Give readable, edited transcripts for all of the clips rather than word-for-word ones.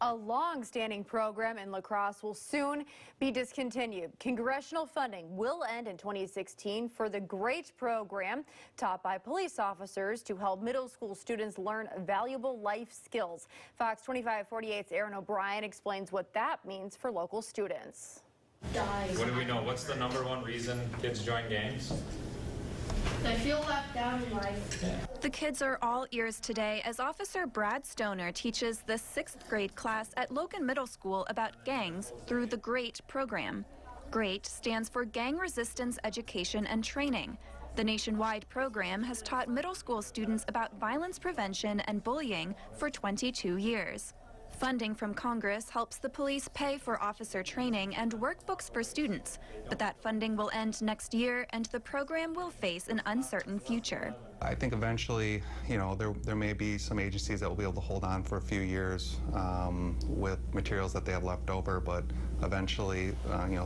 A long-standing program in La Crosse will soon be discontinued. Congressional funding will end in 2016 for the GREAT program, taught by police officers to help middle school students learn valuable life skills. Fox 25/48's Aaron O'Brien explains what that means for local students. What do we know? What's the #1 reason kids join gangs? They feel left out in life. The kids are all ears today as Officer Brad Stoner teaches the 6th grade class at Logan Middle School about gangs through the GREAT program. GREAT stands for Gang Resistance Education and Training. The nationwide program has taught middle school students about violence prevention and bullying for 22 years. Funding from Congress helps the police pay for officer training and workbooks for students, but that funding will end next year and the program will face an uncertain future. I think eventually, there may be some agencies that will be able to hold on for a few years with materials that they have left over, but eventually,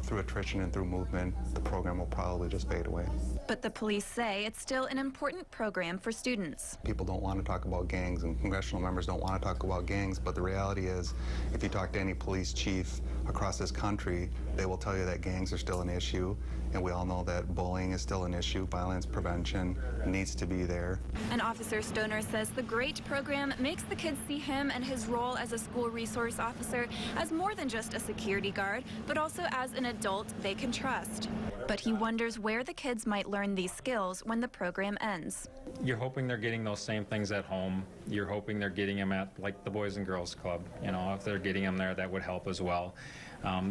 through attrition and through movement, the program will probably just fade away. But the police say it's still an important program for students. People don't want to talk about gangs, and congressional members don't want to talk about gangs, but the reality is, if you talk to any police chief across this country, they will tell you that gangs are still an issue, and we all know that bullying is still an issue. Violence prevention needs to be there. And Officer Stoner says the GREAT program makes the kids see him and his role as a school resource officer as more than just a security guard, but also as an adult they can trust. But he wonders where the kids might learn these skills when the program ends. You're hoping they're getting those same things at home. You're hoping they're getting them at, like, the Boys and Girls Club. If they're getting them there, that would help as well.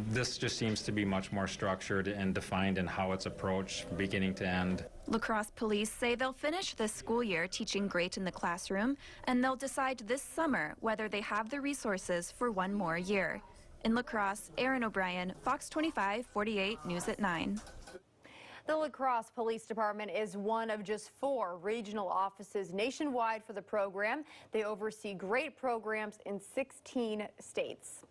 This just seems to be much more structured and defined in how it's approached, beginning to end. La Crosse police say they'll finish this school year teaching GREAT in the classroom, and they'll decide this summer whether they have the resources for one more year. In La Crosse, Aaron O'Brien, Fox 25/48 News at 9. The La Crosse Police Department is one of just 4 regional offices nationwide for the program. They oversee GREAT programs in 16 states.